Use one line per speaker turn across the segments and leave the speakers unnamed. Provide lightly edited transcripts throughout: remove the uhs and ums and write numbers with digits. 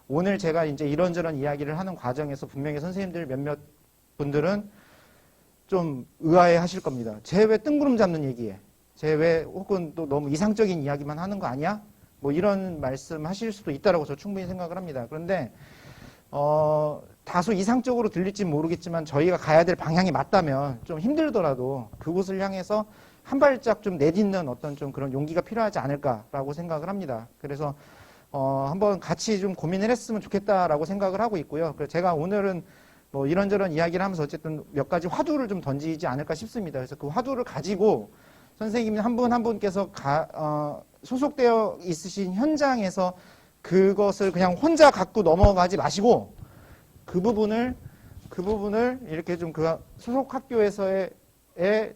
오늘 제가 이제 이런저런 이야기를 하는 과정에서 분명히 선생님들 몇몇 분들은 좀 의아해 하실 겁니다. 쟤 왜 뜬구름 잡는 얘기해? 쟤 왜 혹은 또 너무 이상적인 이야기만 하는 거 아니야? 뭐 이런 말씀 하실 수도 있다라고 저 충분히 생각을 합니다. 그런데 다소 이상적으로 들릴지 모르겠지만 저희가 가야 될 방향이 맞다면 좀 힘들더라도 그곳을 향해서 한 발짝 좀 내딛는 어떤 좀 그런 용기가 필요하지 않을까라고 생각을 합니다. 그래서 한번 같이 좀 고민을 했으면 좋겠다라고 생각을 하고 있고요. 그래서 제가 오늘은 뭐 이런저런 이야기를 하면서 어쨌든 몇 가지 화두를 좀 던지지 않을까 싶습니다. 그래서 그 화두를 가지고 선생님 한 분 한 분께서 소속되어 있으신 현장에서 그것을 그냥 혼자 갖고 넘어가지 마시고 그 부분을 이렇게 좀 그 소속 학교에서의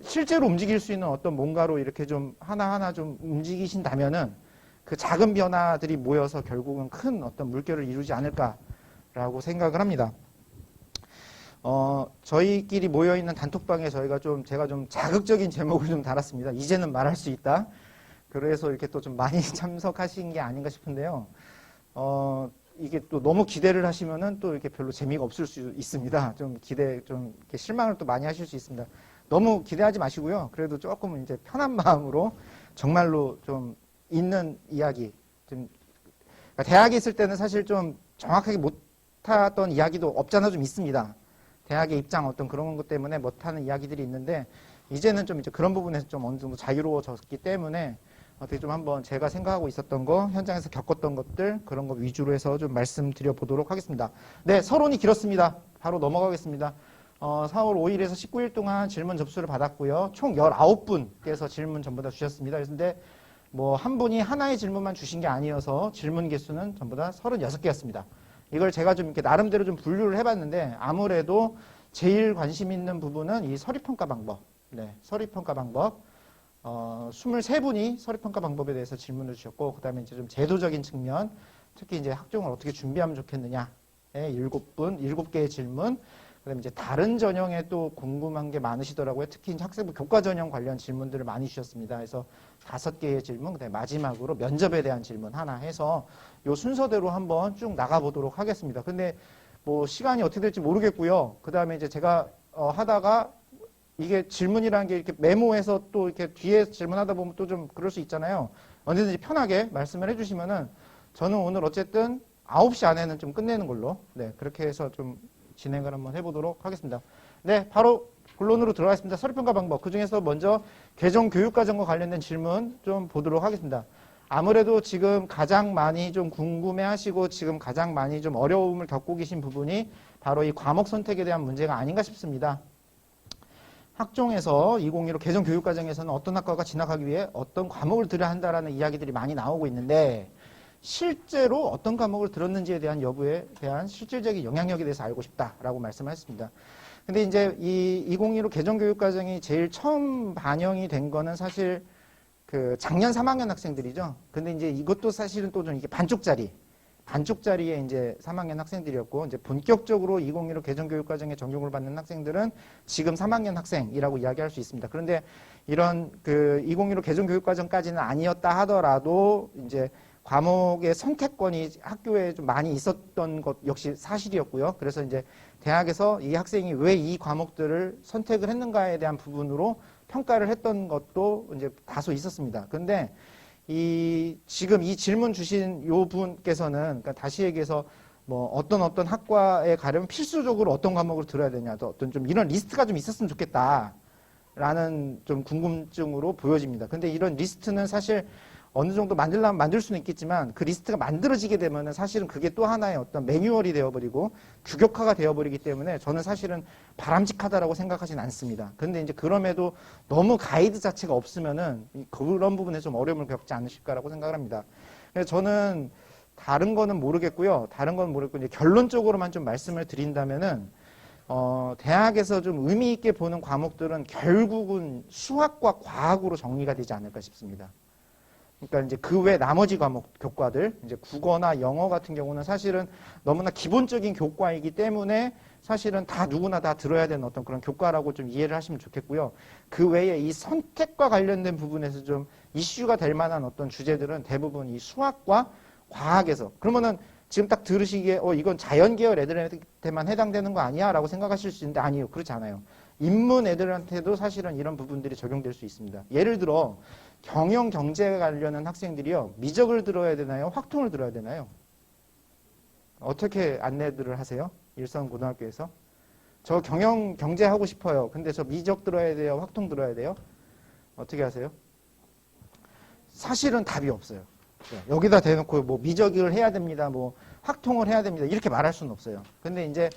실제로 움직일 수 있는 어떤 뭔가로 이렇게 좀 하나하나 좀 움직이신다면은 그 작은 변화들이 모여서 결국은 큰 어떤 물결을 이루지 않을까라고 생각을 합니다. 저희끼리 모여있는 단톡방에 제가 좀 자극적인 제목을 좀 달았습니다. 이제는 말할 수 있다. 그래서 이렇게 또 좀 많이 참석하신 게 아닌가 싶은데요. 이게 또 너무 기대를 하시면은 또 이렇게 별로 재미가 없을 수 있습니다. 좀 이렇게 실망을 또 많이 하실 수 있습니다. 너무 기대하지 마시고요. 그래도 조금 이제 편한 마음으로 정말로 좀 있는 이야기. 그러니까 대학에 있을 때는 사실 좀 정확하게 못했던 이야기도 없잖아 좀 있습니다. 대학의 입장 어떤 그런 것 때문에 못하는 이야기들이 있는데 이제는 좀 이제 그런 부분에서 좀 어느 정도 자유로워졌기 때문에 어떻게 좀 한번 제가 생각하고 있었던 거, 현장에서 겪었던 것들 그런 거 위주로 해서 좀 말씀드려 보도록 하겠습니다. 네, 서론이 길었습니다. 바로 넘어가겠습니다. 4월 5일에서 19일 동안 질문 접수를 받았고요. 총 19분께서 질문 전부 다 주셨습니다. 그런데 뭐 한 분이 하나의 질문만 주신 게 아니어서 질문 개수는 전부 다 36개였습니다. 이걸 제가 좀 이렇게 나름대로 좀 분류를 해봤는데 아무래도 제일 관심 있는 부분은 이 서류평가 방법. 네, 서류평가 방법. 23분이 서류평가 방법에 대해서 질문을 주셨고, 그 다음에 이제 좀 제도적인 측면, 특히 이제 학종을 어떻게 준비하면 좋겠느냐에 7개의 질문. 그 다음에 이제 다른 전형에 또 궁금한 게 많으시더라고요. 특히 이제 학생부 교과 전형 관련 질문들을 많이 주셨습니다. 그래서 5개의 질문, 그 다음에 마지막으로 면접에 대한 질문 하나 해서 요 순서대로 한번 쭉 나가보도록 하겠습니다. 근데 뭐 시간이 어떻게 될지 모르겠고요. 그 다음에 이제 제가 하다가 이게 질문이라는 게 이렇게 메모해서 또 이렇게 뒤에 질문하다 보면 또 좀 그럴 수 있잖아요. 언제든지 편하게 말씀을 해주시면은 저는 오늘 어쨌든 9시 안에는 좀 끝내는 걸로 네 그렇게 해서 좀 진행을 한번 해보도록 하겠습니다. 네, 바로 본론으로 들어가겠습니다. 서류평가 방법. 그 중에서 먼저 개정교육과정과 관련된 질문 좀 보도록 하겠습니다. 아무래도 지금 가장 많이 좀 궁금해하시고 지금 가장 많이 좀 어려움을 겪고 계신 부분이 바로 이 과목 선택에 대한 문제가 아닌가 싶습니다. 학종에서 2015 개정교육과정에서는 어떤 학과가 진학하기 위해 어떤 과목을 들어야 한다라는 이야기들이 많이 나오고 있는데 실제로 어떤 과목을 들었는지에 대한 여부에 대한 실질적인 영향력에 대해서 알고 싶다라고 말씀하셨습니다. 근데 이제 이 2015 개정교육과정이 제일 처음 반영이 된 거는 사실 그 작년 3학년 학생들이죠. 근데 이제 이것도 사실은 또 좀 이게 반쪽짜리의 이제 3학년 학생들이었고, 이제 본격적으로 2015 개정교육과정에 적용을 받는 학생들은 지금 3학년 학생이라고 이야기할 수 있습니다. 그런데 이런 그 2015 개정교육과정까지는 아니었다 하더라도 이제 과목의 선택권이 학교에 좀 많이 있었던 것 역시 사실이었고요. 그래서 이제 대학에서 이 학생이 왜 이 과목들을 선택을 했는가에 대한 부분으로 평가를 했던 것도 이제 다소 있었습니다. 근데 지금 이 질문 주신 요 분께서는, 그러니까 다시 얘기해서 뭐 어떤 학과에 가려면 필수적으로 어떤 과목을 들어야 되냐, 또 어떤 좀 이런 리스트가 좀 있었으면 좋겠다라는 좀 궁금증으로 보여집니다. 근데 이런 리스트는 사실 어느 정도 만들려면 만들 수는 있겠지만 그 리스트가 만들어지게 되면은 사실은 그게 또 하나의 어떤 매뉴얼이 되어버리고 규격화가 되어버리기 때문에 저는 사실은 바람직하다라고 생각하진 않습니다. 근데 이제 그럼에도 너무 가이드 자체가 없으면은 그런 부분에 좀 어려움을 겪지 않으실까라고 생각을 합니다. 그래서 저는 다른 거는 모르겠고요. 이제 결론적으로만 좀 말씀을 드린다면은 대학에서 좀 의미 있게 보는 과목들은 결국은 수학과 과학으로 정리가 되지 않을까 싶습니다. 그러니까 이제 그 외 나머지 과목 교과들, 이제 국어나 영어 같은 경우는 사실은 너무나 기본적인 교과이기 때문에 사실은 다 누구나 다 들어야 되는 어떤 그런 교과라고 좀 이해를 하시면 좋겠고요. 그 외에 이 선택과 관련된 부분에서 좀 이슈가 될 만한 어떤 주제들은 대부분 이 수학과 과학에서, 그러면은 지금 딱 들으시기에 이건 자연계열 애들한테만 해당되는 거 아니야? 라고 생각하실 수 있는데 아니요. 그렇지 않아요. 인문 애들한테도 사실은 이런 부분들이 적용될 수 있습니다. 예를 들어 경영 경제에 관련한 학생들이요. 미적을 들어야 되나요? 확통을 들어야 되나요? 어떻게 안내들을 하세요? 일선고등학교에서? 저 경영 경제 하고 싶어요. 근데 저 미적 들어야 돼요? 확통 들어야 돼요? 어떻게 하세요? 사실은 답이 없어요. 여기다 대놓고 뭐 미적을 해야 됩니다. 뭐 확통을 해야 됩니다. 이렇게 말할 수는 없어요. 근데 이제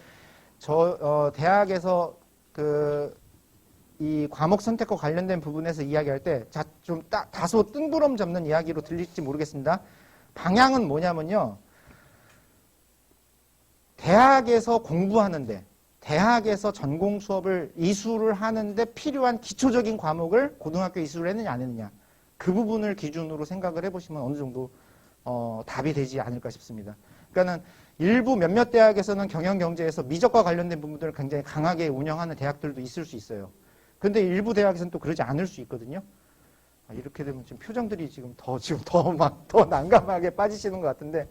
대학에서 이 과목 선택과 관련된 부분에서 이야기할 때 좀 다소 뜬구름 잡는 이야기로 들릴지 모르겠습니다. 방향은 뭐냐면요. 대학에서 공부하는데 대학에서 전공 수업을 이수를 하는데 필요한 기초적인 과목을 고등학교 이수를 했느냐 안 했느냐 그 부분을 기준으로 생각을 해보시면 어느 정도 답이 되지 않을까 싶습니다. 그러니까는 일부 몇몇 대학에서는 경영경제에서 미적과 관련된 부분들을 굉장히 강하게 운영하는 대학들도 있을 수 있어요. 근데 일부 대학에서는 또 그러지 않을 수 있거든요. 이렇게 되면 지금 표정들이 지금 더 난감하게 빠지시는 것 같은데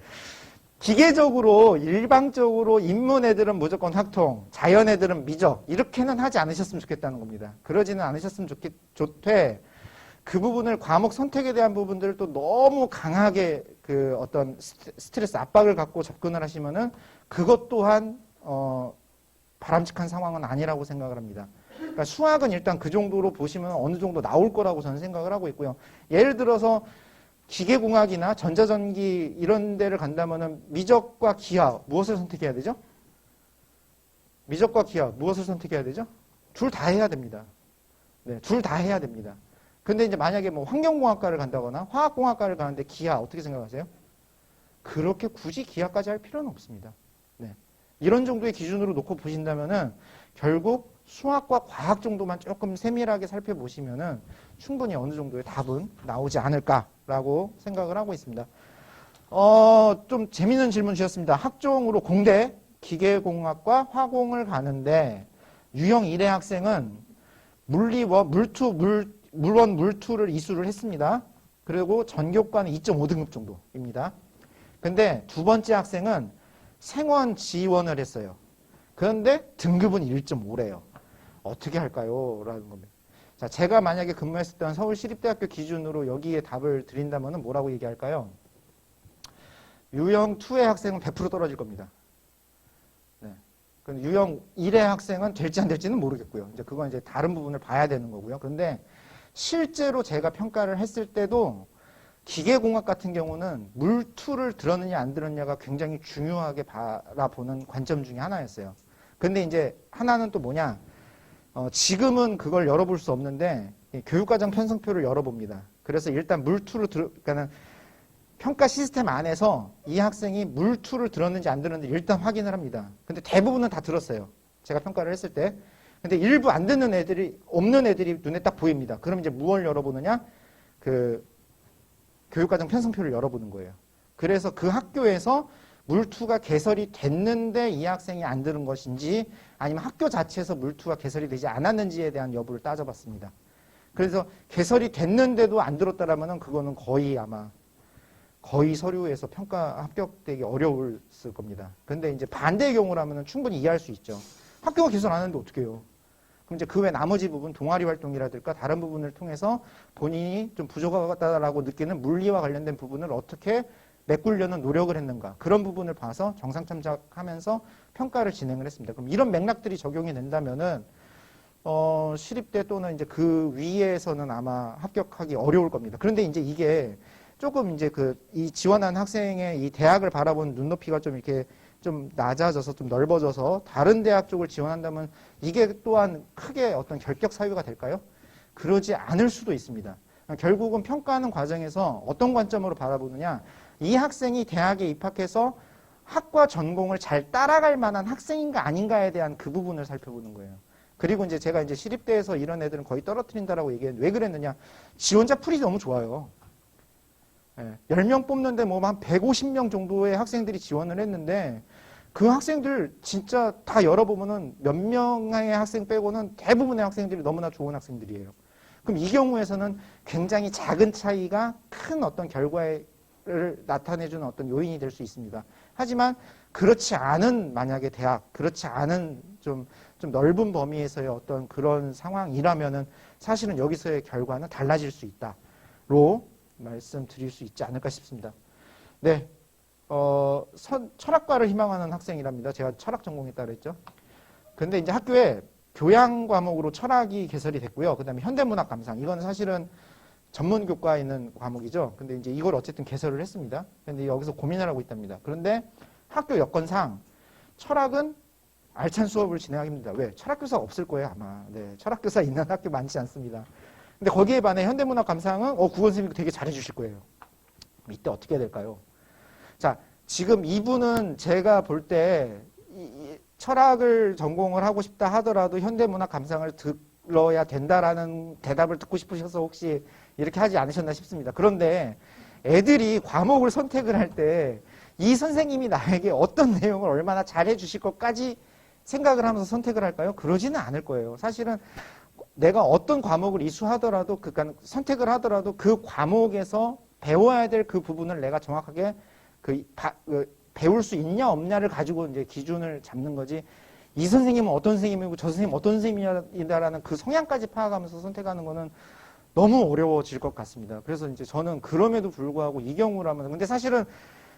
기계적으로 일방적으로 인문 애들은 무조건 확통, 자연 애들은 미적 이렇게는 하지 않으셨으면 좋겠다는 겁니다. 그러지는 않으셨으면 좋되 그 부분을 과목 선택에 대한 부분들을 또 너무 강하게 그 어떤 스트레스 압박을 갖고 접근을 하시면은 그것 또한 바람직한 상황은 아니라고 생각을 합니다. 그러니까 수학은 일단 그 정도로 보시면 어느 정도 나올 거라고 저는 생각을 하고 있고요. 예를 들어서 기계공학이나 전자전기 이런 데를 간다면은 미적과 기하 무엇을 선택해야 되죠? 미적과 기하 무엇을 선택해야 되죠? 둘 다 해야 됩니다. 네, 둘 다 해야 됩니다. 근데 이제 만약에 뭐 환경공학과를 간다거나 화학공학과를 가는데 기하 어떻게 생각하세요? 그렇게 굳이 기하까지 할 필요는 없습니다. 네. 이런 정도의 기준으로 놓고 보신다면은 결국 수학과 과학 정도만 조금 세밀하게 살펴보시면은 충분히 어느 정도의 답은 나오지 않을까라고 생각을 하고 있습니다. 좀 재밌는 질문 주셨습니다. 학종으로 공대 기계공학과 화공을 가는데 유형 1회 학생은 물리원, 물원, 물투를 이수를 했습니다. 그리고 전교과는 2.5등급 정도입니다. 근데 두 번째 학생은 생원, 지원을 했어요. 그런데 등급은 1.5래요. 어떻게 할까요? 라는 겁니다. 자, 제가 만약에 근무했었던 서울시립대학교 기준으로 여기에 답을 드린다면 뭐라고 얘기할까요? 유형 2의 학생은 100% 떨어질 겁니다. 네. 유형 1의 학생은 될지 안 될지는 모르겠고요. 이제 그건 이제 다른 부분을 봐야 되는 거고요. 그런데 실제로 제가 평가를 했을 때도 기계공학 같은 경우는 물투를 들었느냐 안 들었느냐가 굉장히 중요하게 바라보는 관점 중에 하나였어요. 근데 이제 하나는 또 뭐냐? 지금은 그걸 열어볼 수 없는데 교육과정 편성표를 열어봅니다. 그래서 일단 물투를 그러니까는 평가 시스템 안에서 이 학생이 물투를 들었는지 안 들었는지 일단 확인을 합니다. 근데 대부분은 다 들었어요. 제가 평가를 했을 때. 근데 일부 안 듣는 애들이, 없는 애들이 눈에 딱 보입니다. 그럼 이제 무엇을 열어보느냐? 교육과정 편성표를 열어보는 거예요. 그래서 그 학교에서 물투가 개설이 됐는데 이 학생이 안 들은 것인지 아니면 학교 자체에서 물투가 개설이 되지 않았는지에 대한 여부를 따져봤습니다. 그래서 개설이 됐는데도 안 들었다라면 그거는 거의 서류에서 평가 합격되기 어려울 겁니다. 근데 이제 반대의 경우라면 충분히 이해할 수 있죠. 학교가 개설 안 했는데 어떻게 해요? 그럼 이제 그 외 나머지 부분, 동아리 활동이라든가 다른 부분을 통해서 본인이 좀 부족하다라고 느끼는 물리와 관련된 부분을 어떻게 메꾸려는 노력을 했는가. 그런 부분을 봐서 정상 참작하면서 평가를 진행을 했습니다. 그럼 이런 맥락들이 적용이 된다면은, 시립대 또는 이제 그 위에서는 아마 합격하기 어려울 겁니다. 그런데 이제 이게 조금 이제 이 지원한 학생의 이 대학을 바라보는 눈높이가 좀 이렇게 좀 낮아져서 좀 넓어져서 다른 대학 쪽을 지원한다면 이게 또한 크게 어떤 결격 사유가 될까요? 그러지 않을 수도 있습니다. 결국은 평가하는 과정에서 어떤 관점으로 바라보느냐, 이 학생이 대학에 입학해서 학과 전공을 잘 따라갈 만한 학생인가 아닌가에 대한 그 부분을 살펴보는 거예요. 그리고 이제 제가 이제 시립대에서 이런 애들은 거의 떨어뜨린다라고 얘기했는데 왜 그랬느냐? 지원자 풀이 너무 좋아요. 10명 뽑는데 뭐 한 150명 정도의 학생들이 지원을 했는데 그 학생들 진짜 다 열어보면은 몇 명의 학생 빼고는 대부분의 학생들이 너무나 좋은 학생들이에요. 그럼 이 경우에서는 굉장히 작은 차이가 큰 어떤 결과에 성과를 나타내주는 어떤 요인이 될 수 있습니다. 하지만 그렇지 않은 만약에 대학, 그렇지 않은 좀 넓은 범위에서의 어떤 그런 상황이라면은 사실은 여기서의 결과는 달라질 수 있다로 말씀드릴 수 있지 않을까 싶습니다. 네, 철학과를 희망하는 학생이랍니다. 제가 철학 전공했다 그랬죠. 근데 이제 학교에 교양 과목으로 철학이 개설이 됐고요. 그 다음에 현대문학 감상. 이건 사실은 전문 교과에 있는 과목이죠. 근데 이제 이걸 어쨌든 개설을 했습니다. 근데 여기서 고민을 하고 있답니다. 그런데 학교 여건상 철학은 알찬 수업을 진행합니다. 왜? 철학교사가 없을 거예요, 아마. 네, 철학교사 있는 학교 많지 않습니다. 근데 거기에 반해 현대문학 감상은 국어 선생님이 되게 잘해 주실 거예요. 이때 어떻게 해야 될까요? 자, 지금 이분은 제가 볼 때 철학을 전공을 하고 싶다 하더라도 현대문학 감상을 들어야 된다라는 대답을 듣고 싶으셔서 혹시 이렇게 하지 않으셨나 싶습니다. 그런데 애들이 과목을 선택을 할 때 이 선생님이 나에게 어떤 내용을 얼마나 잘해 주실 것까지 생각을 하면서 선택을 할까요? 그러지는 않을 거예요. 사실은 내가 어떤 과목을 이수하더라도, 그러니까 선택을 하더라도 그 과목에서 배워야 될 그 부분을 내가 정확하게 배울 수 있냐 없냐를 가지고 이제 기준을 잡는 거지. 이 선생님은 어떤 선생님이고 저 선생님은 어떤 선생님이다라는 그 성향까지 파악하면서 선택하는 거는 너무 어려워질 것 같습니다. 그래서 이제 저는 그럼에도 불구하고 이 경우라면, 근데 사실은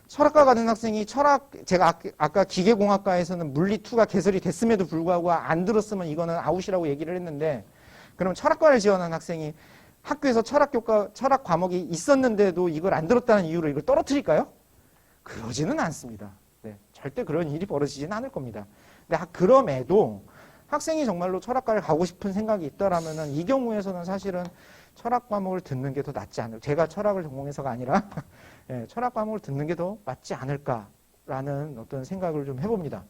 철학과 가는 학생이 제가 아까 기계공학과에서는 물리2가 개설이 됐음에도 불구하고 안 들었으면 이거는 아웃이라고 얘기를 했는데, 그럼 철학과를 지원한 학생이 학교에서 철학 과목이 있었는데도 이걸 안 들었다는 이유로 이걸 떨어뜨릴까요? 그러지는 않습니다. 네, 절대 그런 일이 벌어지지는 않을 겁니다. 근데 그럼에도 학생이 정말로 철학과를 가고 싶은 생각이 있다라면은 이 경우에서는 사실은 철학 과목을 듣는 게 더 낫지 않을까. 제가 철학을 전공해서가 아니라 예, 철학 과목을 듣는 게 더 맞지 않을까라는 어떤 생각을 좀 해봅니다.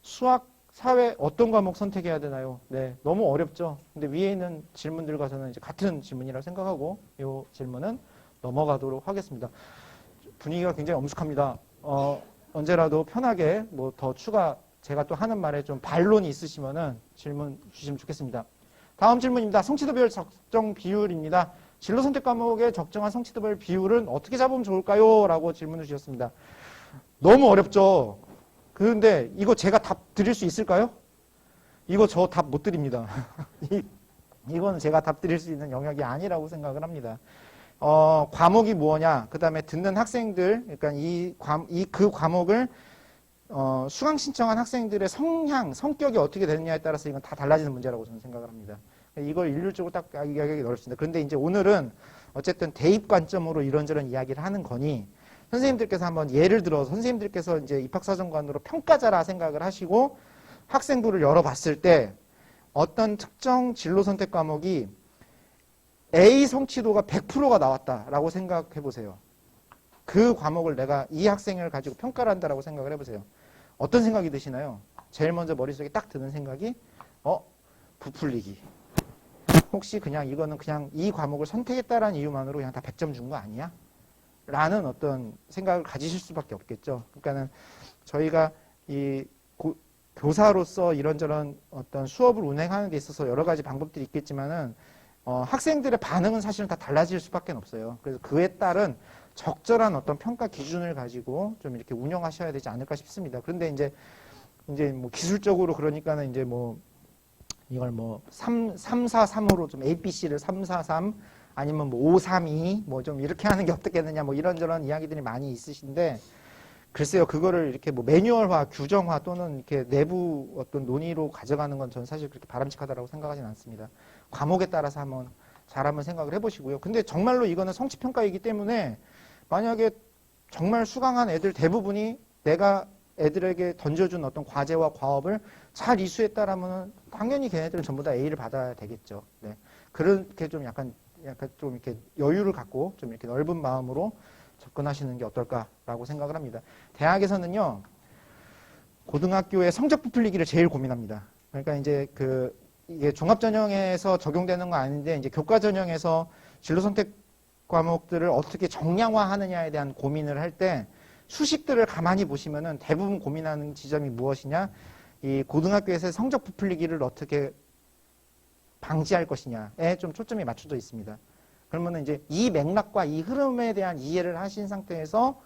수학, 사회 어떤 과목 선택해야 되나요? 네, 너무 어렵죠. 근데 위에 있는 질문들과 저는 이제 같은 질문이라고 생각하고 이 질문은 넘어가도록 하겠습니다. 분위기가 굉장히 엄숙합니다. 언제라도 편하게 뭐 더 제가 또 하는 말에 좀 반론이 있으시면은 질문 주시면 좋겠습니다. 다음 질문입니다. 성취도별 적정 비율입니다. 진로 선택 과목의 적정한 성취도별 비율은 어떻게 잡으면 좋을까요? 라고 질문을 주셨습니다. 너무 어렵죠? 그런데 이거 제가 답 드릴 수 있을까요? 이거 저 답 못 드립니다. 이거는 제가 답 드릴 수 있는 영역이 아니라고 생각을 합니다. 과목이 뭐냐, 그 다음에 듣는 학생들, 그러니까 그 과목을 수강 신청한 학생들의 성격이 어떻게 되느냐에 따라서 이건 다 달라지는 문제라고 저는 생각을 합니다. 이걸 일률적으로 딱 이야기하기 어렵습니다. 그런데 이제 오늘은 어쨌든 대입 관점으로 이런저런 이야기를 하는 거니 선생님들께서 한번 예를 들어서 선생님들께서 이제 입학사정관으로 평가자라 생각을 하시고 학생부를 열어봤을 때 어떤 특정 진로 선택 과목이 A 성취도가 100%가 나왔다라고 생각해 보세요. 그 과목을 내가 이 학생을 가지고 평가를 한다라고 생각을 해보세요. 어떤 생각이 드시나요? 제일 먼저 머릿속에 딱 드는 생각이 부풀리기. 혹시 그냥 이거는 그냥 이 과목을 선택했다라는 이유만으로 그냥 다 100점 준 거 아니야? 라는 어떤 생각을 가지실 수밖에 없겠죠. 그러니까는 저희가 교사로서 이런저런 어떤 수업을 운행하는 데 있어서 여러 가지 방법들이 있겠지만은 학생들의 반응은 사실은 다 달라질 수밖에 없어요. 그래서 그에 따른 적절한 어떤 평가 기준을 가지고 좀 이렇게 운영하셔야 되지 않을까 싶습니다. 그런데 이제 뭐 기술적으로 그러니까는 이제 뭐 이걸 뭐 3, 4, 3으로 좀 ABC를 3, 4, 3 아니면 뭐 5, 3, 2 뭐 좀 이렇게 하는 게 어떻겠느냐 뭐 이런저런 이야기들이 많이 있으신데 글쎄요, 그거를 이렇게 뭐 매뉴얼화, 규정화 또는 이렇게 내부 어떤 논의로 가져가는 건 저는 사실 그렇게 바람직하다고 생각하지는 않습니다. 과목에 따라서 잘 한번 생각을 해보시고요. 근데 정말로 이거는 성취평가이기 때문에 만약에 정말 수강한 애들 대부분이 내가 애들에게 던져준 어떤 과제와 과업을 잘 이수했다라면 당연히 걔네들은 전부 다 A를 받아야 되겠죠. 네. 그렇게 좀 약간 좀 이렇게 여유를 갖고 좀 이렇게 넓은 마음으로 접근하시는 게 어떨까라고 생각을 합니다. 대학에서는요, 고등학교의 성적 부풀리기를 제일 고민합니다. 그러니까 이제 이게 종합전형에서 적용되는 거 아닌데 이제 교과전형에서 진로선택 과목들을 어떻게 정량화하느냐에 대한 고민을 할 때 수식들을 가만히 보시면은 대부분 고민하는 지점이 무엇이냐, 이 고등학교에서의 성적 부풀리기를 어떻게 방지할 것이냐에 좀 초점이 맞춰져 있습니다. 그러면 이제 이 맥락과 이 흐름에 대한 이해를 하신 상태에서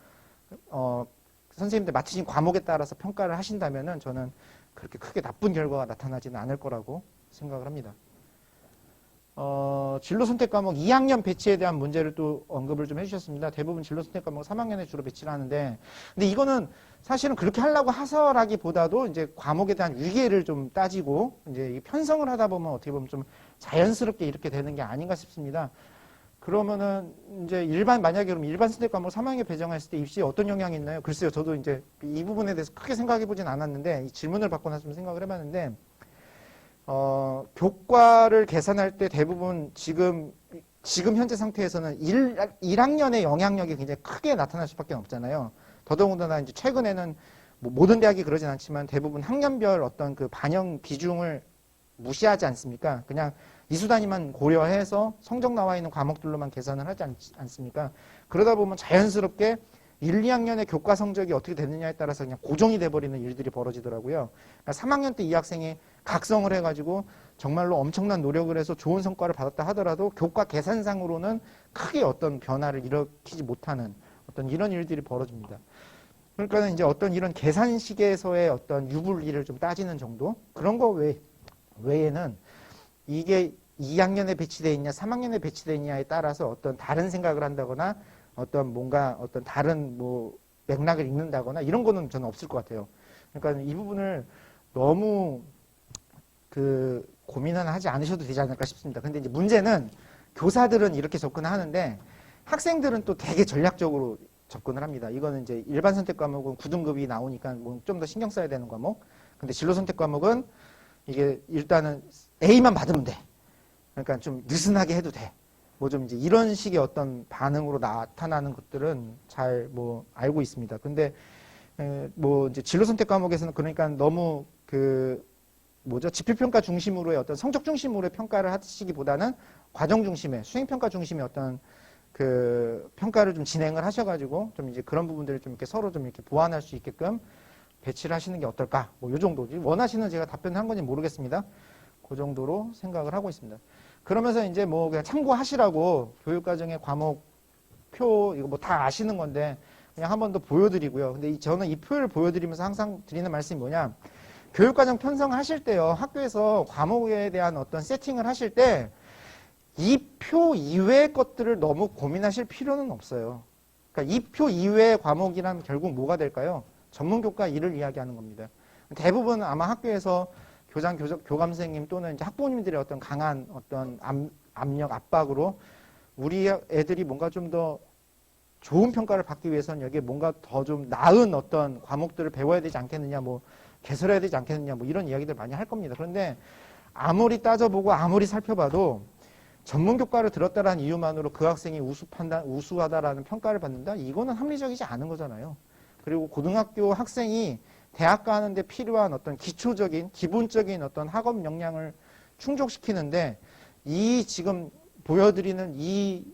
선생님들 맡으신 과목에 따라서 평가를 하신다면은 저는 그렇게 크게 나쁜 결과가 나타나지는 않을 거라고 생각을 합니다. 진로 선택 과목 2학년 배치에 대한 문제를 또 언급을 좀 해주셨습니다. 대부분 진로 선택 과목 3학년에 주로 배치를 하는데, 근데 이거는 사실은 그렇게 하려고 하서라기보다도 이제 과목에 대한 위계를 좀 따지고 이제 편성을 하다 보면 어떻게 보면 좀 자연스럽게 이렇게 되는 게 아닌가 싶습니다. 그러면은 이제 만약에 그럼 일반 선택 과목 3학년에 배정했을 때 입시에 어떤 영향이 있나요? 글쎄요, 저도 이제 이 부분에 대해서 크게 생각해 보진 않았는데, 이 질문을 받고 나서 좀 생각을 해봤는데, 교과를 계산할 때 대부분 지금 현재 상태에서는 1학년의 영향력이 굉장히 크게 나타날 수밖에 없잖아요. 더더군다나 이제 최근에는 뭐 모든 대학이 그러진 않지만 대부분 학년별 어떤 그 반영 비중을 무시하지 않습니까? 그냥 이수 단위만 고려해서 성적 나와 있는 과목들로만 계산을 하지 않습니까? 그러다 보면 자연스럽게 1, 2학년의 교과 성적이 어떻게 됐느냐에 따라서 그냥 고정이 돼버리는 일들이 벌어지더라고요. 그러니까 3학년 때 이 학생이 각성을 해가지고 정말로 엄청난 노력을 해서 좋은 성과를 받았다 하더라도 교과 계산상으로는 크게 어떤 변화를 일으키지 못하는 어떤 이런 일들이 벌어집니다. 그러니까 이제 어떤 이런 계산식에서의 어떤 유불리를 좀 따지는 정도? 그런 거 외에는 이게 2학년에 배치되어 있냐, 3학년에 배치되어 있냐에 따라서 어떤 다른 생각을 한다거나 어떤 뭔가 어떤 다른 뭐 맥락을 읽는다거나 이런 거는 저는 없을 것 같아요. 그러니까 이 부분을 너무 고민은 하지 않으셔도 되지 않을까 싶습니다. 근데 이제 문제는 교사들은 이렇게 접근하는데 학생들은 또 되게 전략적으로 접근을 합니다. 이거는 이제 일반 선택 과목은 9등급이 나오니까 뭐 좀 더 신경 써야 되는 과목. 근데 진로 선택 과목은 이게 일단은 A만 받으면 돼. 그러니까 좀 느슨하게 해도 돼. 뭐 좀 이제 이런 식의 어떤 반응으로 나타나는 것들은 잘 뭐 알고 있습니다. 근데 뭐 이제 진로 선택 과목에서는 그러니까 너무 지필평가 중심으로의 어떤 성적 중심으로의 평가를 하시기보다는 과정 중심의 수행평가 중심의 어떤 평가를 좀 진행을 하셔가지고 좀 이제 그런 부분들을 좀 이렇게 서로 좀 이렇게 보완할 수 있게끔 배치를 하시는 게 어떨까? 뭐 요 정도지. 원하시는 제가 답변을 한 건지 모르겠습니다. 그 정도로 생각을 하고 있습니다. 그러면서 이제 뭐 그냥 참고하시라고 교육과정의 과목표 이거 뭐 다 아시는 건데 그냥 한 번 더 보여드리고요. 근데 저는 이 표를 보여드리면서 항상 드리는 말씀이 뭐냐? 교육과정 편성하실 때요, 학교에서 과목에 대한 어떤 세팅을 하실 때 이 표 이외의 것들을 너무 고민하실 필요는 없어요. 그러니까 이 표 이외의 과목이란 결국 뭐가 될까요? 전문교과 1을 이야기하는 겁니다. 대부분 아마 학교에서 교장, 교감 선생님 또는 이제 학부모님들의 어떤 강한 어떤 압력, 압박으로 우리 애들이 뭔가 좀 더 좋은 평가를 받기 위해서는 여기에 뭔가 더 좀 나은 어떤 과목들을 배워야 되지 않겠느냐, 뭐 개설해야 되지 않겠느냐, 뭐 이런 이야기들 많이 할 겁니다. 그런데 아무리 따져보고 아무리 살펴봐도 전문교과를 들었다라는 이유만으로 그 학생이 우수하다라는 평가를 받는다? 이거는 합리적이지 않은 거잖아요. 그리고 고등학교 학생이 대학 가는데 필요한 어떤 기초적인, 기본적인 어떤 학업 역량을 충족시키는데 이 지금 보여드리는 이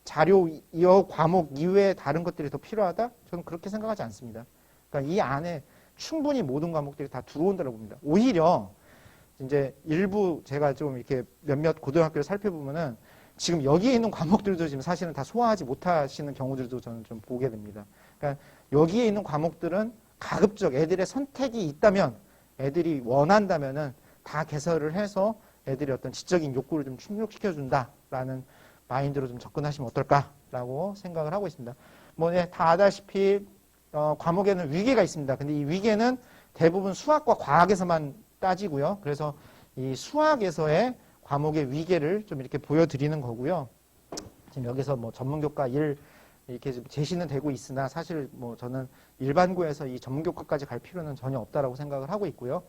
자료, 이 과목 이외에 다른 것들이 더 필요하다? 저는 그렇게 생각하지 않습니다. 그러니까 이 안에 충분히 모든 과목들이 다 들어온다고 봅니다. 오히려 이제 일부 제가 좀 이렇게 몇몇 고등학교를 살펴보면은 지금 여기에 있는 과목들도 지금 사실은 다 소화하지 못하시는 경우들도 저는 좀 보게 됩니다. 그러니까 여기에 있는 과목들은 가급적 애들의 선택이 있다면, 애들이 원한다면은 다 개설을 해서 애들의 어떤 지적인 욕구를 좀 충족시켜준다라는 마인드로 좀 접근하시면 어떨까라고 생각을 하고 있습니다. 뭐, 다 아다시피, 과목에는 위계가 있습니다. 근데 이 위계는 대부분 수학과 과학에서만 따지고요. 그래서 이 수학에서의 과목의 위계를 좀 이렇게 보여드리는 거고요. 지금 여기서 뭐 전문교과 1 이렇게 제시는 되고 있으나 사실 뭐 저는 일반고에서 이 전문교과까지 갈 필요는 전혀 없다라고 생각을 하고 있고요.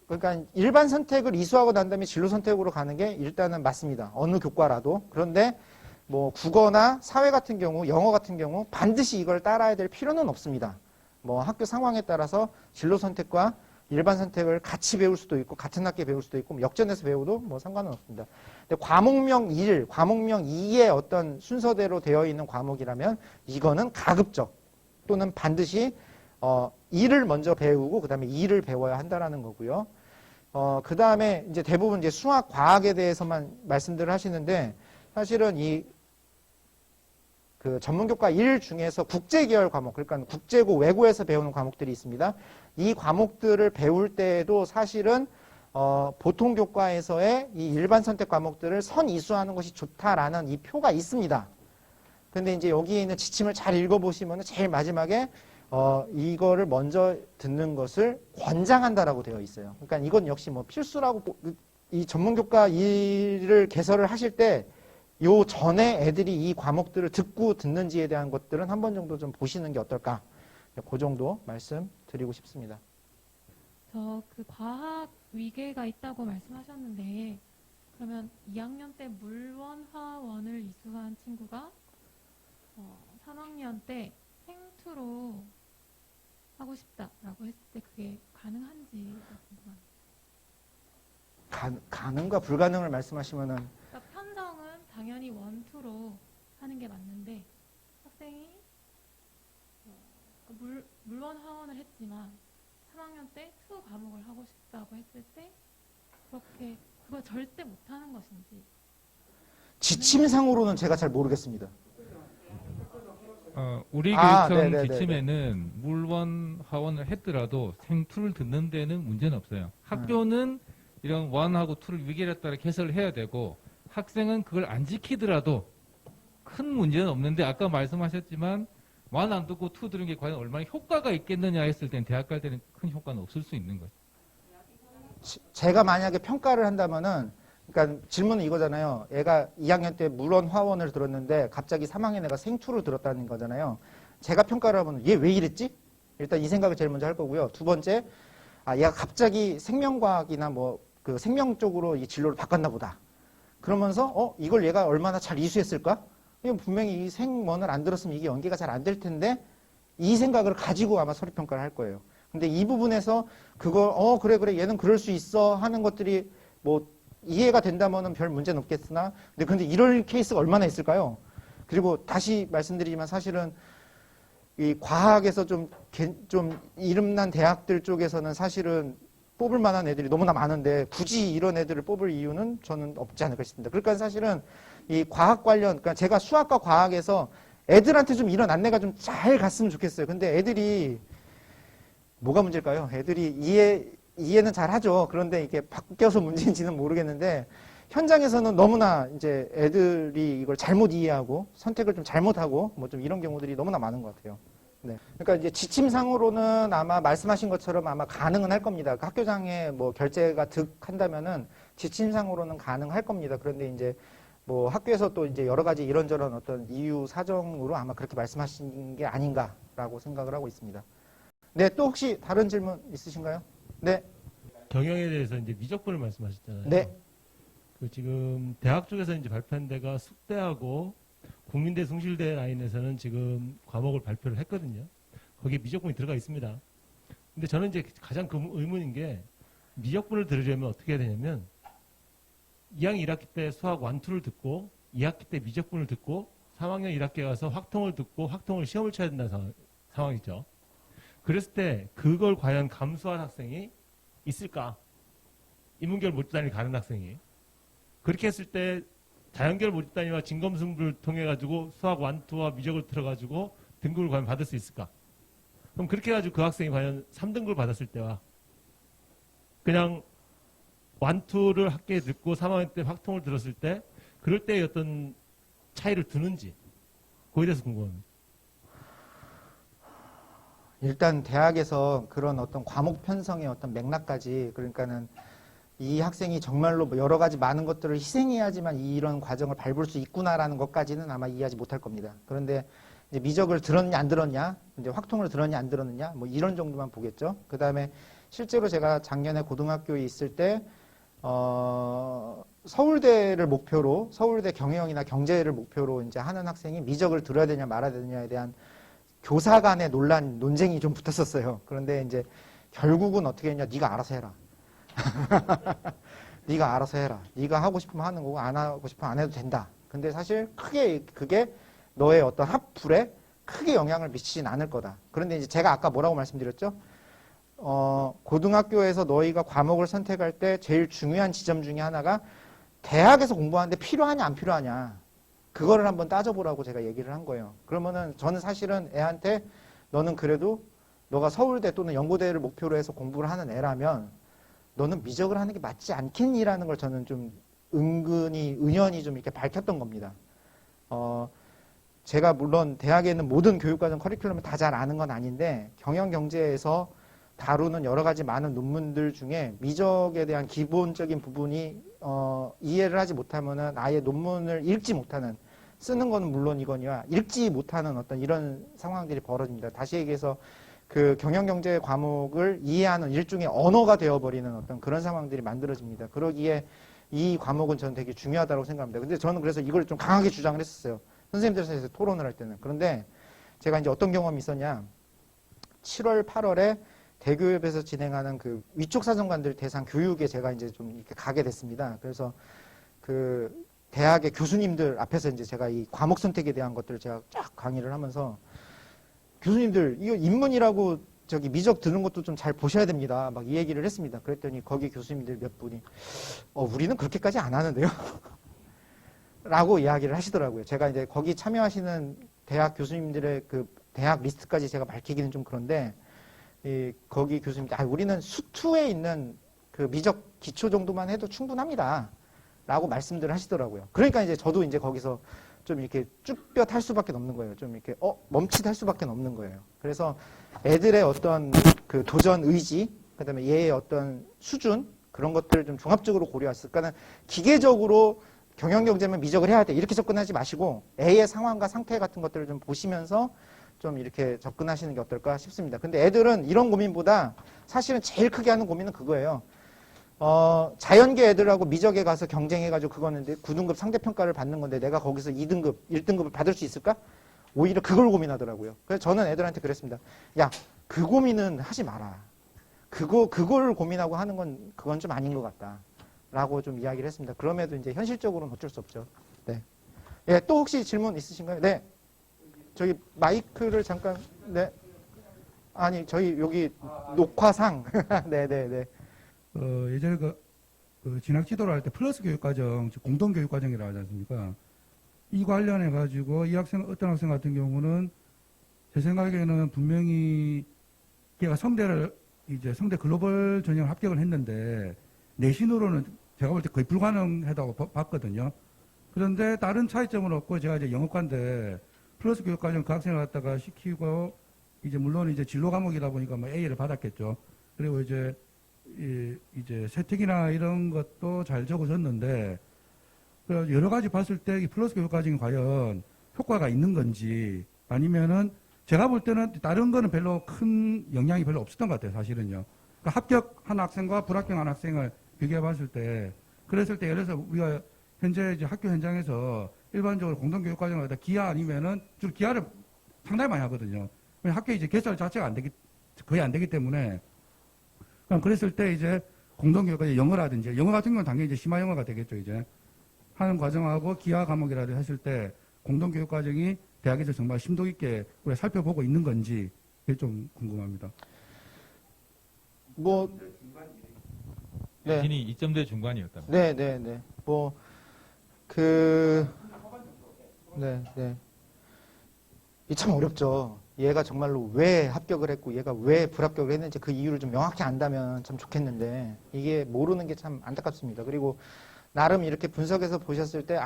그러니까 일반 선택을 이수하고 난 다음에 진로 선택으로 가는 게 일단은 맞습니다. 어느 교과라도. 그런데 뭐 국어나 사회 같은 경우, 영어 같은 경우 반드시 이걸 따라야 될 필요는 없습니다. 뭐 학교 상황에 따라서 진로 선택과 일반 선택을 같이 배울 수도 있고 같은 학기에 배울 수도 있고 뭐 역전해서 배워도 뭐 상관은 없습니다. 근데 과목명 1, 과목명 2의 어떤 순서대로 되어 있는 과목이라면 이거는 가급적 또는 반드시 1을 먼저 배우고 그 다음에 2를 배워야 한다라는 거고요. 그 다음에 이제 대부분 이제 수학, 과학에 대해서만 말씀들을 하시는데 사실은 그 전문교과 1 중에서 국제계열 과목, 그러니까 국제고 외고에서 배우는 과목들이 있습니다. 이 과목들을 배울 때에도 사실은 보통 교과에서의 이 일반 선택 과목들을 선이수하는 것이 좋다라는 이 표가 있습니다. 근데 이제 여기에 있는 지침을 잘 읽어보시면 제일 마지막에 이거를 먼저 듣는 것을 권장한다라고 되어 있어요. 그러니까 이건 역시 뭐 필수라고, 이 전문교과 1을 개설을 하실 때 요 전에 애들이 이 과목들을 듣고 듣는지에 대한 것들은 한 번 정도 좀 보시는 게 어떨까. 그 정도 말씀드리고 싶습니다.
저 그 과학 위계가 있다고 말씀하셨는데 그러면 2학년 때 물원, 화원을 이수한 친구가 3학년 때 생투로 하고 싶다라고 했을 때 그게 가능한지 궁금합니다.
가능과 불가능을 말씀하시면은,
그러니까 편성은 당연히 원투로 하는 게 맞는데 학생이 물원, 화원을 했지만 3학년 때 투 과목을 하고 싶다고 했을 때 그렇게 그걸 절대 못하는 것인지.
지침상으로는 제가 잘 모르겠습니다.
우리 교육청
네네네네.
지침에는 물원, 화원을 했더라도 생투를 듣는 데는 문제는 없어요. 학교는 이런 원하고 투를 위계에 따라 개설을 해야 되고 학생은 그걸 안 지키더라도 큰 문제는 없는데 아까 말씀하셨지만 원 안 듣고 투 들은 게 과연 얼마나 효과가 있겠느냐 했을 땐 대학 갈 때는 큰 효과는 없을 수 있는 거죠.
제가 만약에 평가를 한다면은, 그러니까 질문은 이거잖아요. 애가 2학년 때 물원, 화원을 들었는데 갑자기 3학년 애가 생투를 들었다는 거잖아요. 제가 평가를 하면 얘 왜 이랬지? 일단 이 생각을 제일 먼저 할 거고요. 두 번째, 얘가 갑자기 생명과학이나 뭐 그 생명 쪽으로 이 진로를 바꿨나 보다. 그러면서 이걸 얘가 얼마나 잘 이수했을까? 이건 분명히 이 생원을 안 들었으면 이게 연계가 잘 안 될 텐데 이 생각을 가지고 아마 서류 평가를 할 거예요. 근데 이 부분에서 그걸 그래 얘는 그럴 수 있어 하는 것들이 뭐 이해가 된다면은 별 문제는 없겠으나 근데 이럴 케이스가 얼마나 있을까요? 그리고 다시 말씀드리지만 사실은 이 과학에서 좀 이름난 대학들 쪽에서는 사실은 뽑을 만한 애들이 너무나 많은데 굳이 이런 애들을 뽑을 이유는 저는 없지 않을까 싶습니다. 그러니까 사실은 이 과학 관련, 그러니까 제가 수학과 과학에서 애들한테 좀 이런 안내가 좀 잘 갔으면 좋겠어요. 근데 애들이 뭐가 문제일까요? 애들이 이해는 잘 하죠. 그런데 이게 바뀌어서 문제인지는 모르겠는데 현장에서는 너무나 이제 애들이 이걸 잘못 이해하고 선택을 좀 잘못하고 뭐 좀 이런 경우들이 너무나 많은 것 같아요. 네. 그러니까 이제 지침상으로는 아마 말씀하신 것처럼 아마 가능은 할 겁니다. 그 학교장에 뭐 결재가 득한다면은 지침상으로는 가능할 겁니다. 그런데 이제 뭐 학교에서 또 이제 여러 가지 이런저런 어떤 이유 사정으로 아마 그렇게 말씀하신 게 아닌가라고 생각을 하고 있습니다. 네, 또 혹시 다른 질문 있으신가요? 네.
경영에 대해서 이제 미적분을 말씀하셨잖아요.
네.
그 지금 대학 쪽에서 이제 발표한 데가 숙대하고 국민대 숭실대 라인에서는 지금 과목을 발표를 했거든요. 거기에 미적분이 들어가 있습니다. 근데 저는 이제 가장 의문인 게 미적분을 들으려면 어떻게 해야 되냐면 2학년 1학기 때 수학 1, 2를 듣고 2학기 때 미적분을 듣고 3학년 1학기에 가서 확통을 듣고 확통을 시험을 쳐야 된다는 상황이죠. 그랬을 때 그걸 과연 감수한 학생이 있을까? 인문계열 모집단을 가는 학생이. 그렇게 했을 때 자연계열 모집단이와 진검승부를 통해 가지고 수학 1, 2와 미적을 들어가지고 등급을 과연 받을 수 있을까? 그럼 그렇게 해가지고 그 학생이 과연 3등급을 받았을 때와 그냥 1, 2를 학기에 듣고 3학년 때 확통을 들었을 때 그럴 때의 어떤 차이를 두는지 그거에 대해서 궁금합니다.
일단 대학에서 그런 어떤 과목 편성의 어떤 맥락까지 그러니까는 이 학생이 정말로 여러 가지 많은 것들을 희생해야지만 이런 과정을 밟을 수 있구나라는 것까지는 아마 이해하지 못할 겁니다. 그런데 이제 미적을 들었냐 안 들었냐, 이제 확통을 들었냐 안 들었느냐, 뭐 이런 정도만 보겠죠. 그 다음에 실제로 제가 작년에 고등학교에 있을 때 서울대를 목표로 서울대 경영이나 경제를 목표로 이제 하는 학생이 미적을 들어야 되냐 말아야 되냐에 대한 교사 간의 논쟁이 좀 붙었었어요. 그런데 이제 결국은 어떻게 했냐, 네가 알아서 해라. 네가 알아서 해라. 네가 하고 싶으면 하는 거고 안 하고 싶으면 안 해도 된다. 근데 사실 크게 그게 너의 어떤 합풀에 크게 영향을 미치진 않을 거다. 그런데 이제 제가 아까 뭐라고 말씀드렸죠? 고등학교에서 너희가 과목을 선택할 때 제일 중요한 지점 중에 하나가 대학에서 공부하는데 필요하냐 안 필요하냐. 그거를 한번 따져보라고 제가 얘기를 한 거예요. 그러면은 저는 사실은 애한테 너는 그래도 너가 서울대 또는 연고대를 목표로 해서 공부를 하는 애라면 너는 미적을 하는 게 맞지 않겠니라는 걸 저는 좀 은근히 은연히 좀 이렇게 밝혔던 겁니다. 제가 물론 대학에 있는 모든 교육과정 커리큘럼을 다 잘 아는 건 아닌데 경영경제에서 다루는 여러 가지 많은 논문들 중에 미적에 대한 기본적인 부분이 이해를 하지 못하면은 아예 논문을 읽지 못하는, 쓰는 거는 물론이거니와 읽지 못하는 어떤 이런 상황들이 벌어집니다. 다시 얘기해서 그 경영경제 과목을 이해하는 일종의 언어가 되어버리는 어떤 그런 상황들이 만들어집니다. 그러기에 이 과목은 저는 되게 중요하다고 생각합니다. 근데 저는 그래서 이걸 좀 강하게 주장을 했었어요. 선생님들 사이에서 토론을 할 때는. 그런데 제가 이제 어떤 경험이 있었냐. 7월, 8월에 대교협에서 진행하는 그 위촉 사정관들 대상 교육에 제가 이제 좀 이렇게 가게 됐습니다. 그래서 그 대학의 교수님들 앞에서 이제 제가 이 과목 선택에 대한 것들을 제가 쫙 강의를 하면서 교수님들 이거 인문이라고 저기 미적 드는 것도 좀 잘 보셔야 됩니다. 막 이 얘기를 했습니다. 그랬더니 거기 교수님들 몇 분이 우리는 그렇게까지 안 하는데요. 라고 이야기를 하시더라고요. 제가 이제 거기 참여하시는 대학 교수님들의 그 대학 리스트까지 제가 밝히기는 좀 그런데 거기 교수님들 우리는 수투에 있는 그 미적 기초 정도만 해도 충분합니다. 라고 말씀들을 하시더라고요. 그러니까 이제 저도 이제 거기서 좀 이렇게 쭈뼛 할 수밖에 없는 거예요. 좀 이렇게 멈칫할 수밖에 없는 거예요. 그래서 애들의 어떤 그 도전 의지, 그다음에 얘의 어떤 수준 그런 것들을 좀 종합적으로 고려했을. 그러니까 기계적으로 경영경제면 미적을 해야 돼 이렇게 접근하지 마시고 애의 상황과 상태 같은 것들을 좀 보시면서 좀 이렇게 접근하시는 게 어떨까 싶습니다. 근데 애들은 이런 고민보다 사실은 제일 크게 하는 고민은 그거예요. 자연계 애들하고 미적에 가서 경쟁해가지고 그거는 9등급 상대평가를 받는 건데 내가 거기서 2등급, 1등급을 받을 수 있을까? 오히려 그걸 고민하더라고요. 그래서 저는 애들한테 그랬습니다. 야, 그 고민은 하지 마라. 그걸 고민하고 하는 건 그건 좀 아닌 것 같다. 라고 좀 이야기를 했습니다. 그럼에도 이제 현실적으로는 어쩔 수 없죠. 네. 예, 또 혹시 질문 있으신가요? 네. 저기 마이크를 잠깐, 네. 아니, 저희 여기 녹화상. 네네네.
예전에 그 진학 지도를 할 때 플러스 교육과정, 즉 공동교육과정이라고 하지 않습니까? 이 관련해가지고 이 학생, 어떤 학생 같은 경우는 제 생각에는 분명히 걔가 성대 글로벌 전형 합격을 했는데 내신으로는 제가 볼 때 거의 불가능하다고 봤거든요. 그런데 다른 차이점은 없고 제가 이제 영어과인데 플러스 교육과정 그 학생을 갖다가 시키고 이제 물론 이제 진로 과목이다 보니까 뭐 A를 받았겠죠. 그리고 이제 세특이나 이런 것도 잘 적어줬는데 여러 가지 봤을 때 이 플러스 교육과정이 과연 효과가 있는 건지 아니면은 제가 볼 때는 다른 거는 별로 큰 영향이 별로 없었던 것 같아요. 사실은요. 그러니까 합격한 학생과 불합격한 학생을 비교해 봤을 때 그랬을 때 예를 들어서 우리가 현재 이제 학교 현장에서 일반적으로 공동교육과정을 갖다 기하 아니면은 주로 기하를 상당히 많이 하거든요. 학교 이제 개설 자체가 거의 안 되기 때문에 그럼 그랬을 때 이제 공동교육과정 영어라든지 영어 같은 경우는 당연히 이제 심화 영어가 되겠죠. 이제 하는 과정하고 기하 과목이라든지 했을 때 공동교육과정이 대학에서 정말 심도 있게 우리가 살펴보고 있는 건지 그게 좀 궁금합니다.
네.
진이 2점대 중반이었답니다.
네네네. 네. 이 참 어렵죠. 얘가 정말로 왜 합격을 했고 얘가 왜 불합격을 했는지 그 이유를 좀 명확히 안다면 참 좋겠는데 이게 모르는 게 참 안타깝습니다. 그리고 나름 이렇게 분석해서 보셨을 때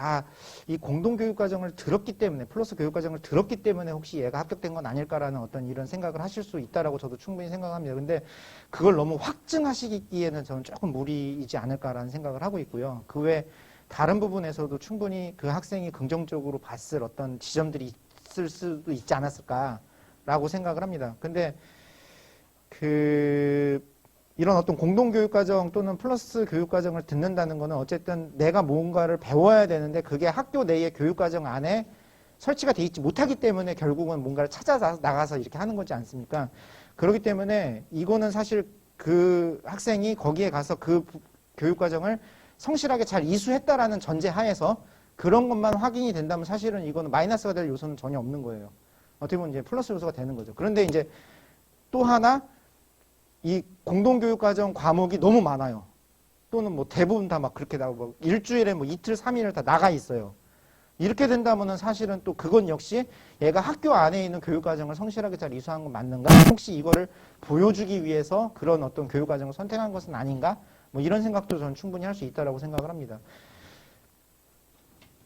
이 공동교육과정을 들었기 때문에 플러스 교육과정을 들었기 때문에 혹시 얘가 합격된 건 아닐까라는 어떤 이런 생각을 하실 수 있다라고 저도 충분히 생각합니다. 근데 그걸 너무 확증하시기에는 저는 조금 무리이지 않을까라는 생각을 하고 있고요. 그 외 다른 부분에서도 충분히 그 학생이 긍정적으로 봤을 어떤 지점들이 있을 수도 있지 않았을까라고 생각을 합니다. 근데 이런 어떤 공동교육과정 또는 플러스 교육과정을 듣는다는 거는 어쨌든 내가 뭔가를 배워야 되는데 그게 학교 내의 교육과정 안에 설치가 돼 있지 못하기 때문에 결국은 뭔가를 찾아 나가서 이렇게 하는 거지 않습니까? 그렇기 때문에 이거는 사실 그 학생이 거기에 가서 그 교육과정을 성실하게 잘 이수했다라는 전제 하에서 그런 것만 확인이 된다면 사실은 이거는 마이너스가 될 요소는 전혀 없는 거예요. 어떻게 보면 이제 플러스 요소가 되는 거죠. 그런데 이제 또 하나 이 공동교육과정 과목이 너무 많아요. 또는 뭐 대부분 다 막 그렇게 나오고 일주일에 뭐 이틀, 3일을 다 나가 있어요. 이렇게 된다면은 사실은 또 그건 역시 얘가 학교 안에 있는 교육과정을 성실하게 잘 이수한 건 맞는가? 혹시 이거를 보여주기 위해서 그런 어떤 교육과정을 선택한 것은 아닌가? 뭐 이런 생각도 저는 충분히 할 수 있다고 생각을 합니다.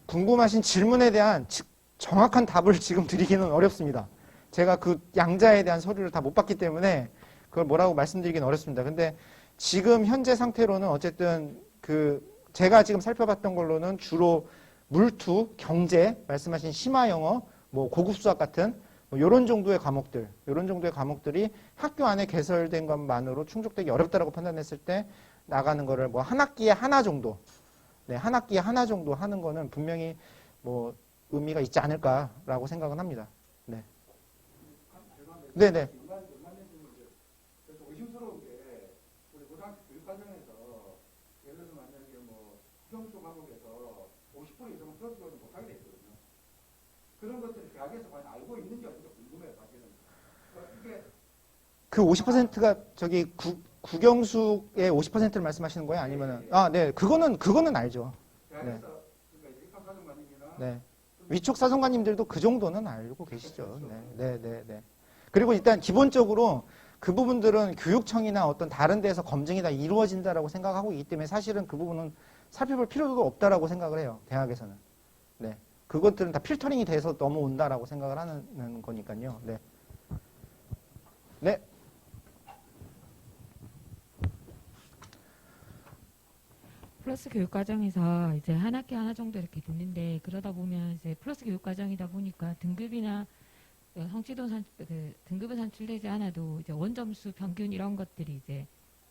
궁금하신 질문에 대한 정확한 답을 지금 드리기는 어렵습니다. 제가 그 양자에 대한 서류를 다 못 봤기 때문에 그걸 뭐라고 말씀드리기는 어렵습니다. 근데 지금 현재 상태로는 어쨌든 제가 지금 살펴봤던 걸로는 주로 물투, 경제, 말씀하신 심화 영어, 뭐 고급 수학 같은 뭐 이런 정도의 과목들이 학교 안에 개설된 것만으로 충족되기 어렵다라고 판단했을 때 나가는 거를 뭐 한 학기에 하나 정도, 한 학기에 하나 정도 하는 거는 분명히 뭐 의미가 있지 않을까라고 생각은 합니다. 네. 네네.
그래서 의심스러운 게 우리 고등학교 교육과정에서 예를 들어서 만약에 뭐 국영수 과목에서 50% 이상은 플러스 교육을 못하게 돼 있거든요. 그런 것들을 대학에서 과연 알고 있는지 아닌지 궁금해요, 사실은. 이게
그 50%가 저기 국영수의 50%를 말씀하시는 거예요? 아니면은 네, 그거는 알죠.
대학에서 그러니까 입학사정관님이나
네. 위촉 사정관님들도 그 정도는 알고 계시죠. 네. 그리고 일단 기본적으로 그 부분들은 교육청이나 어떤 다른 데에서 검증이 다 이루어진다라고 생각하고 있기 때문에 사실은 그 부분은 살펴볼 필요도 없다라고 생각을 해요. 대학에서는. 네. 그것들은 다 필터링이 돼서 넘어온다라고 생각을 하는 거니까요. 네. 네.
플러스 교육 과정에서 이제 한 학기 하나 정도 이렇게 듣는데 그러다 보면 이제 플러스 교육 과정이다 보니까 등급이나 성취도 등급은 산출되지 않아도 이제 원점수 평균 이런 것들이 이제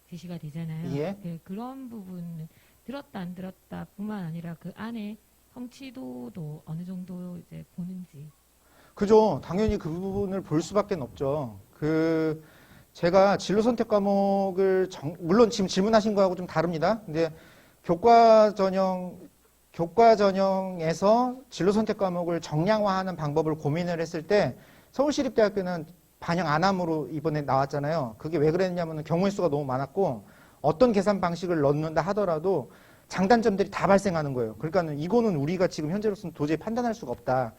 제시가 되잖아요.
예.
네, 그런 부분은 들었다 안 들었다뿐만 아니라 그 안에 성취도도 어느 정도 이제 보는지.
그죠. 당연히 그 부분을 볼 수밖에 없죠. 제가 진로 선택 과목을 물론 지금 질문하신 거하고 좀 다릅니다. 근데 교과 전형에서 진로 선택 과목을 정량화하는 방법을 고민을 했을 때 서울시립대학교는 반영 안 함으로 이번에 나왔잖아요. 그게 왜 그랬냐면 경우의 수가 너무 많았고 어떤 계산 방식을 넣는다 하더라도 장단점들이 다 발생하는 거예요. 그러니까 이거는 우리가 지금 현재로서는 도저히 판단할 수가 없다.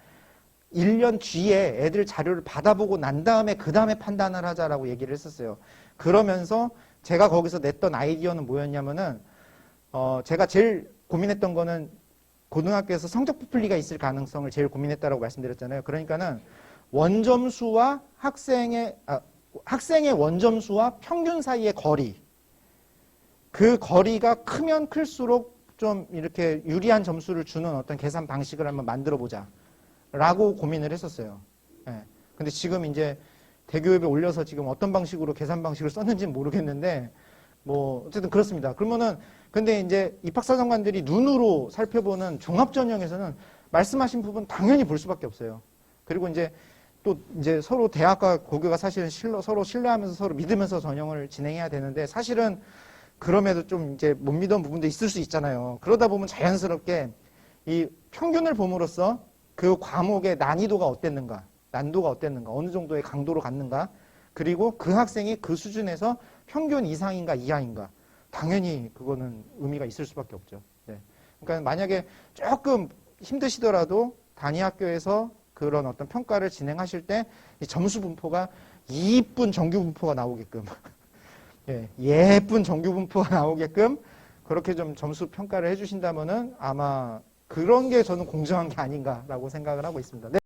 1년 뒤에 애들 자료를 받아보고 난 다음에 그 다음에 판단을 하자라고 얘기를 했었어요. 그러면서 제가 거기서 냈던 아이디어는 뭐였냐면은 제가 제일 고민했던 거는 고등학교에서 성적 부풀리가 있을 가능성을 제일 고민했다라고 말씀드렸잖아요. 그러니까는 원점수와 학생의 원점수와 평균 사이의 거리, 그 거리가 크면 클수록 좀 이렇게 유리한 점수를 주는 어떤 계산 방식을 한번 만들어 보자라고 고민을 했었어요. 예. 근데 지금 이제 대교협에 올려서 지금 어떤 방식으로 계산 방식을 썼는지는 모르겠는데 뭐 어쨌든 그렇습니다. 그러면은 근데 이제 입학사정관들이 눈으로 살펴보는 종합전형에서는 말씀하신 부분 당연히 볼 수밖에 없어요. 그리고 이제 또 이제 서로 대학과 고교가 사실은 서로 신뢰하면서 서로 믿으면서 전형을 진행해야 되는데 사실은 그럼에도 좀 이제 못 믿은 부분도 있을 수 있잖아요. 그러다 보면 자연스럽게 이 평균을 봄으로써 그 과목의 난이도가 어땠는가, 어느 정도의 강도로 갔는가, 그리고 그 학생이 그 수준에서 평균 이상인가 이하인가, 당연히 그거는 의미가 있을 수밖에 없죠. 네. 그러니까 만약에 조금 힘드시더라도 단위 학교에서 그런 어떤 평가를 진행하실 때 이 점수 분포가 이쁜 정규 분포가 나오게끔 예쁜 정규 분포가 나오게끔 그렇게 좀 점수 평가를 해주신다면은 아마 그런 게 저는 공정한 게 아닌가라고 생각을 하고 있습니다. 네.